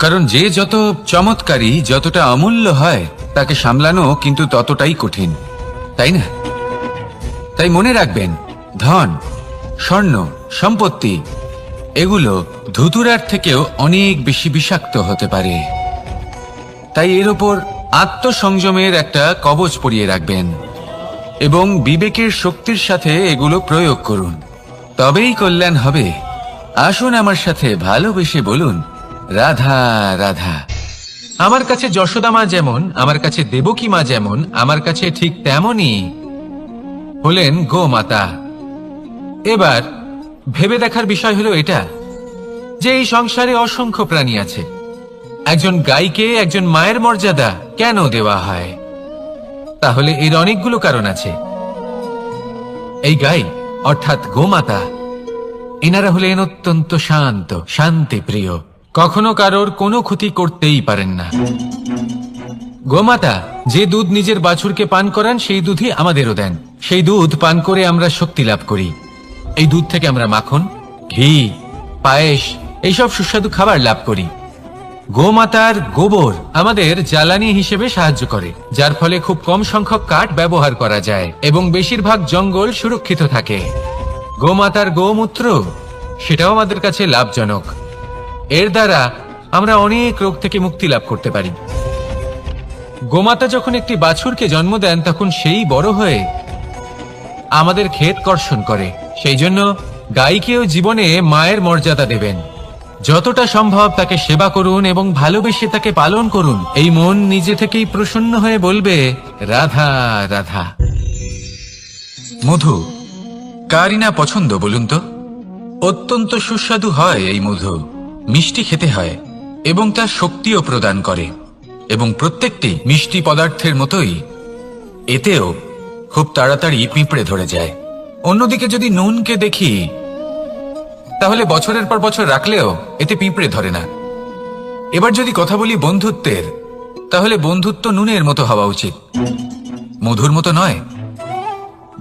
কারণ যে যত চমৎকারী, যতটা অমূল্য হয়, তাকে সামলানো কিন্তু ততটাই কঠিন, তাই না? তাই মনে রাখবেন, ধন, স্বর্ণ, সম্পত্তি এগুলো ধুতুরার থেকেও অনেক বেশি বিষাক্ত হতে পারে। তাই এর ওপর আত্মসংযমের একটা কবচ পরিয়ে রাখবেন এবং বিবেকের শক্তির সাথে এগুলো প্রয়োগ করুন, তবেই কল্যাণ হবে। আসুন আমার সাথে ভালোবেসে বলুন রাধা রাধা। আমার কাছে যশোদা মা যেমন, আমার কাছে দেবকী মা যেমন, আমার কাছে ঠিক তেমনই হলেন গোমাতা। এবার ভেবে দেখার বিষয় হলো এটা যে এই সংসারে অসংখ্য প্রাণী আছে, একজন গাইকে একজন মায়ের মর্যাদা কেন দেওয়া হয়? তাহলে এর অনেকগুলো কারণ আছে। এই গাই অর্থাৎ গোমাতা, এনারা হলেন অত্যন্ত শান্ত, শান্তিপ্রিয়, কখনো কারোর কোনো ক্ষতি করতেই পারেন না। গোমাতা যে দুধ নিজের বাছুরকে পান করান সেই দুধই আমাদেরও দেন। সেই দুধ পান করে আমরা শক্তি লাভ করি। এই দুধ থেকে আমরা মাখন, ঘি, পায়েস, এইসব সুস্বাদু খাবার লাভ করি। গোমাতার গোবর আমাদের জ্বালানি হিসেবে সাহায্য করে, যার ফলে খুব কম সংখ্যক কাঠ ব্যবহার করা যায় এবং বেশিরভাগ জঙ্গল সুরক্ষিত থাকে। গোমাতার গোমূত্র, সেটাও আমাদের কাছে লাভজনক। এর দ্বারা আমরা অনেক রোগ থেকে মুক্তি লাভ করতে পারি। গোমাতা যখন একটি বাছুরকে জন্ম দেন তখন সেই বড় হয়ে আমাদের ক্ষেত কর্ষণ করে। সেই জন্য গাইকেও জীবনে মায়ের মর্যাদা দেবেন। যতটা সম্ভব তাকে সেবা করুন এবং ভালোবেসে তাকে পালন করুন। এই মন নিজে থেকেই প্রসন্ন হয়ে বলবে রাধা রাধা। মধু কারই না পছন্দ বলুন তো? অত্যন্ত সুস্বাদু হয় এই মধু, মিষ্টি খেতে হয় এবং তা শক্তিও প্রদান করে। এবং প্রত্যেকটি মিষ্টি পদার্থের মতোই এতেও খুব তাড়াতাড়ি পিঁপড়ে ধরে যায়। অন্যদিকে যদি নুনকে দেখি তাহলে বছরের পর বছর রাখলেও এতে পিঁপড়ে ধরে না। এবার যদি কথা বলি বন্ধুত্বের, তাহলে বন্ধুত্ব নুনের মতো হওয়া উচিত, মধুর মতো নয়।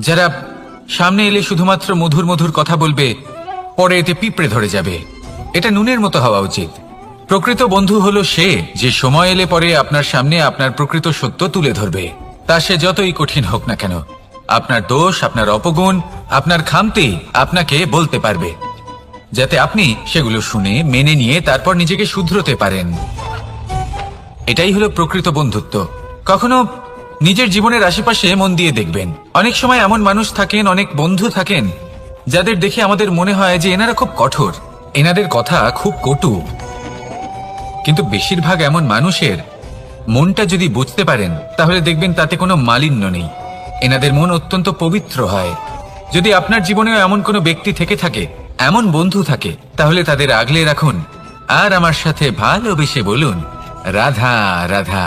যারা সামনে এলে শুধুমাত্র মধুর মধুর কথা বলবে, পরে এতে পিঁপড়ে ধরে যাবে, এটা নুনের মতো হওয়া উচিত। প্রকৃত বন্ধু হলো সে যে সময় এলে পরে আপনার সামনে আপনার প্রকৃত সত্য তুলে ধরবে, তা সে যতই কঠিন হোক না কেন। আপনার দোষ, আপনার অপগুণ, আপনার খামতি আপনাকে বলতে পারবে, যাতে আপনি সেগুলো শুনে মেনে নিয়ে তারপর নিজেকে শুধরোতে পারেন। এটাই হলো প্রকৃত বন্ধুত্ব। কখনো নিজের জীবনের আশেপাশে মন দিয়ে দেখবেন, অনেক সময় এমন মানুষ থাকেন, অনেক বন্ধু থাকেন, যাদের দেখে আমাদের মনে হয় যে এনারা খুব কঠোর, এনাদের কথা খুব কটু। কিন্তু বেশিরভাগ এমন মানুষের মনটা যদি বুঝতে পারেন তাহলে দেখবেন তাতে কোনো মালিন্য নেই। এনাদের মন অত্যন্ত পবিত্র হয়। যদি আপনার জীবনেও এমন কোনো ব্যক্তি থেকে থাকে, এমন বন্ধু থাকে, তাহলে তাদের আগলে রাখুন আর আমার সাথে ভালোবেসে বলুন, রাধা রাধা।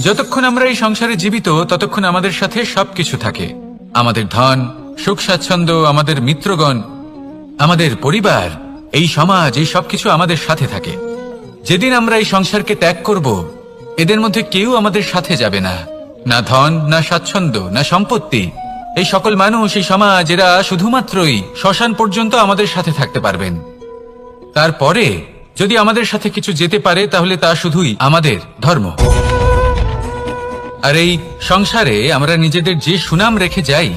যতক্ষণ আমরা এই সংসারে জীবিত, ততক্ষণ আমাদের সাথে সবকিছু থাকে। আমাদের ধন, সুখ স্বাচ্ছন্দ্য, আমাদের মিত্রগণ, আমাদের পরিবার, এই সমাজ, এই সবকিছু আমাদের সাথে থাকে। যেদিন আমরা এই সংসারকে ত্যাগ করব, এদের মধ্যে কেউ আমাদের সাথে যাবে না। না ধন, না স্বাচ্ছন্দ্য, না সম্পত্তি। এই সকল মানুষ, এই সমাজ, এরা শুধুমাত্রই শ্মশান পর্যন্ত আমাদের সাথে থাকতে পারবেন। তারপরে যদি আমাদের সাথে কিছু যেতে পারে, তাহলে তা শুধুই আমাদের ধর্ম। আর এই সংসারে আমরা নিজেদের যে সুনাম রেখে যাই,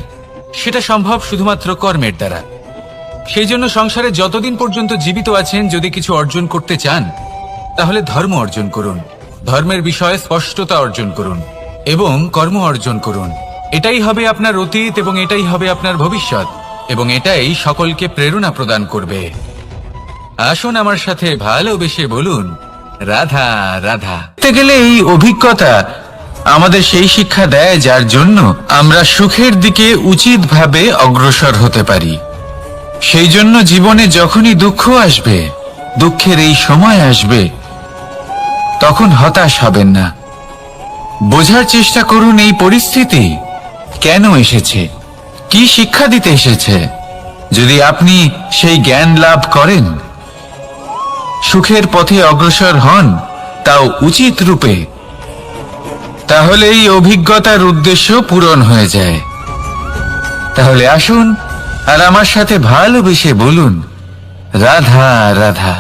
সেটা সম্ভব শুধুমাত্র কর্মের দ্বারা। সেই জন্য সংসারে যতদিন পর্যন্ত জীবিত আছেন, যদি কিছু অর্জন করতে চান, তাহলে ধর্ম অর্জন করুন, ধর্মের বিষয়ে স্পষ্টতা অর্জন করুন এবং কর্ম অর্জন করুন। এটাই হবে আপনার অতীত এবং এটাই হবে আপনার ভবিষ্যৎ, এবং এটাই সকলকে প্রেরণা প্রদান করবে। আসুন আমার সাথে ভালোবেসে বলুন, রাধা রাধা। বলতে গেলে এই অভিজ্ঞতা আমাদের সেই শিক্ষা দেয়, যার জন্য আমরা সুখের দিকে উচিতভাবে অগ্রসর হতে পারি। সেই জন্য জীবনে যখনই দুঃখ আসবে, দুঃখের এই সময় আসবে, তখন হতাশ হবেন না। বোঝার চেষ্টা করুন এই পরিস্থিতি কেন এসেছে, কি শিক্ষা দিতে এসেছে। যদি আপনি সেই জ্ঞান লাভ করেন, সুখের পথে অগ্রসর হন, তাও উচিত রূপে, তাহলে এই অভিজ্ঞতার উদ্দেশ্য পূরণ হয়ে যায়। তাহলে আসুন আর আমার সাথে ভালোবেসে বলুন, রাধা রাধা।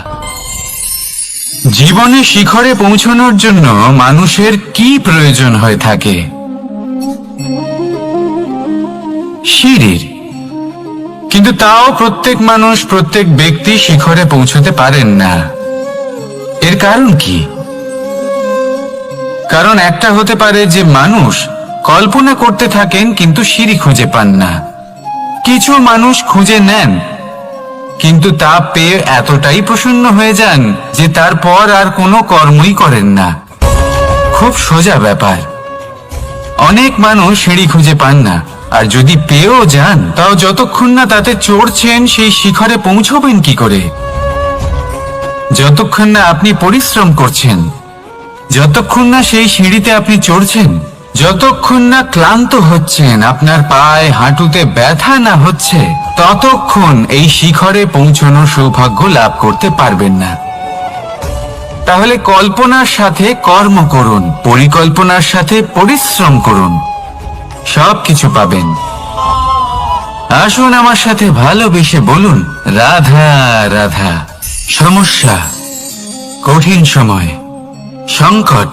জীবনে শিখরে পৌঁছানোর জন্য মানুষের কি প্রয়োজন হয়ে থাকে? সিঁড়ির। কিন্তু তাও প্রত্যেক মানুষ, প্রত্যেক ব্যক্তি শিখরে পৌঁছতে পারেন না। এর কারণ কি? কারণ একটা হতে পারে যে মানুষ কল্পনা করতে থাকেন কিন্তু সিঁড়ি খুঁজে পান না। কিছু মানুষ খুঁজে নেন, কিন্তু তা পেয়ে এতটাই প্রসন্ন হয়ে যান যে তারপর আর কোনো কর্মই করেন না। খুব সোজা ব্যাপার। অনেক মানুষ সিঁড়ি খুঁজে পান না, আর যদি পেয়েও যান, তাও যতক্ষণ না তাতে চড়ছেন, সেই শিখরে পৌঁছবেন কি করে? যতক্ষণ না আপনি পরিশ্রম করছেন, যতক্ষণ না সেই সিঁড়িতে আপনি চড়ছেন, যতক্ষণ না ক্লান্ত হচ্ছেন, আপনার পায়ে হাঁটুতে ব্যথা না হচ্ছে, ততক্ষণ এই শিখরে পৌঁছানোর সৌভাগ্য লাভ করতে পারবেন না। তাহলে কল্পনার সাথে কর্ম করুন, পরিকল্পনার সাথে পরিশ্রম করুন, সবকিছু পাবেন। আসুন আমার সাথে ভালোবেসে বলুন, রাধা রাধা। সমস্যা, কঠিন সময়, সংকট,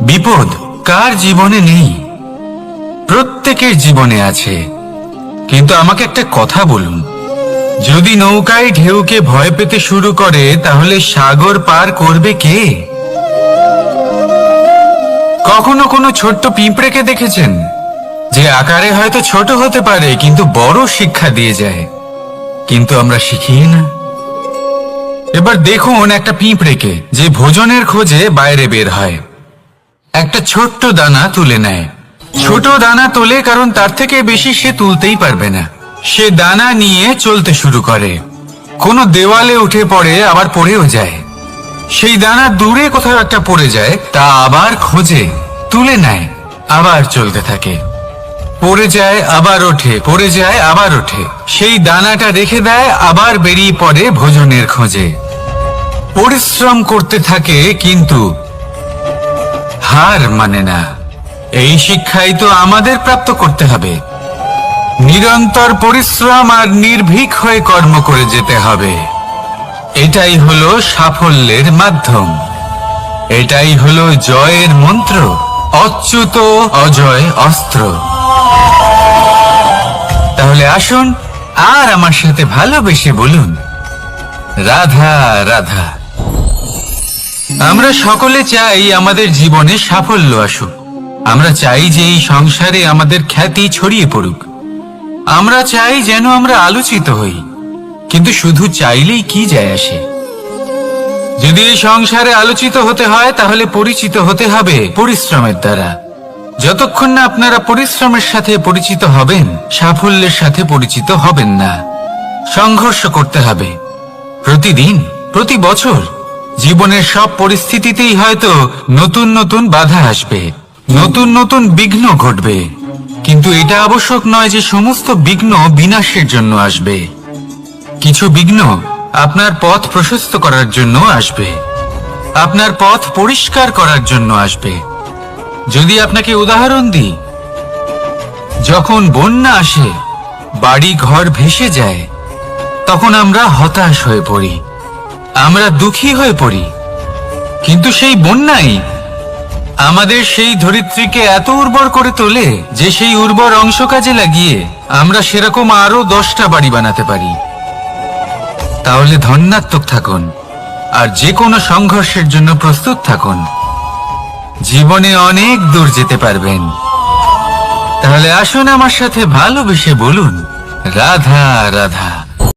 বিপদ কার জীবনে নেই? প্রত্যেকের জীবনে আছে। কিন্তু আমাকে একটা কথা বলুন, যদি নৌকায় ঢেউকে ভয় পেতে শুরু করে, তাহলে সাগর পার করবে কে? কখনো কোনো ছোট্ট পিঁপড়েকে দেখেছেন, যে আকারে হয়তো ছোট হতে পারে কিন্তু বড় শিক্ষা দিয়ে যায়? কিন্তু আমরা শিখি না। এবার দেখুন একটা পিঁপড়েকে, যে ভোজনের খোঁজে বাইরে বের হয়, একটা ছোট্ট দানা তুলে নেয়। ছোট দানা তোলে কারণ তার থেকে বেশি সে তুলতেই পারবে না। সে দানা নিয়ে চলতে শুরু করে, কোনো দেওয়ালে উঠে পড়ে, আবার পড়েও যায়। সেই দানা দূরে কোথাও একটা পড়ে যায়, তা আবার খোঁজে, তুলে নেয়, আবার চলতে থাকে। পড়ে যায়, আবার ওঠে, পড়ে যায়, আবার ওঠে। সেই দানাটা রেখে দেয়, আবার বেরিয়ে পড়ে ভোজনের খোঁজে। পরিশ্রম করতে থাকে কিন্তু হার মানে না। এই শিক্ষাই তো আমাদের প্রাপ্ত করতে হবে। নিরন্তর পরিশ্রম আর নির্ভীক হয়ে কর্ম করে যেতে হবে। এটাই হলো সাফল্যের মাধ্যম, এটাই হলো জয়ের মন্ত্র, অচ্যুত অজয় অস্ত্র। তাহলে আসুন আর আমার সাথে ভালোবেসে বলুন, রাধা রাধা। আমরা সকলে চাই আমাদের জীবনে সাফল্য আসুক। আমরা চাই যে এই সংসারে আমাদের খ্যাতি ছড়িয়ে পড়ুক। আমরা চাই যেন আমরা আলোচিত হই। কিন্তু শুধু চাইলেই কি যায় আসে? যদি এই সংসারে আলোচিত হতে হয়, তাহলে পরিচিত হতে হবে পরিশ্রমের দ্বারা। যতক্ষণ না আপনারা পরিশ্রমের সাথে পরিচিত হবেন, সাফল্যের সাথে পরিচিত হবেন না। সংঘর্ষ করতে হবে প্রতিদিন, প্রতি বছর। জীবনের সব পরিস্থিতিতেই হয়তো নতুন নতুন বাধা আসবে, নতুন নতুন বিঘ্ন ঘটবে, কিন্তু এটা আবশ্যক নয় যে সমস্ত বিঘ্ন বিনাশের জন্য আসবে। কিছু বিঘ্ন আপনার পথ প্রশস্ত করার জন্য আসবে, আপনার পথ পরিষ্কার করার জন্য আসবে। যদি আপনাকে উদাহরণ দিই, যখন বন্যা আসে, বাড়ি ঘর ভেসে যায়, তখন আমরা হতাশ হয়ে পড়ি, আমরা দুঃখী হয়ে পড়ি। কিন্তু সেই বন্যাই আমাদের সেই ধরিত্রীকে এত উর্বর করে তোলে যে সেই উর্বর অংশ কাজে লাগিয়ে আমরা সেরকম আরো 10টা বাড়ি বানাতে পারি। তাহলে ধন্যাত্মক থাকুন, আর যে কোনো সংঘর্ষের জন্য প্রস্তুত থাকুন। জীবনে অনেক দূর যেতে পারবেন। তাহলে আসুন আমার সাথে ভালোবেসে বলুন, রাধা রাধা।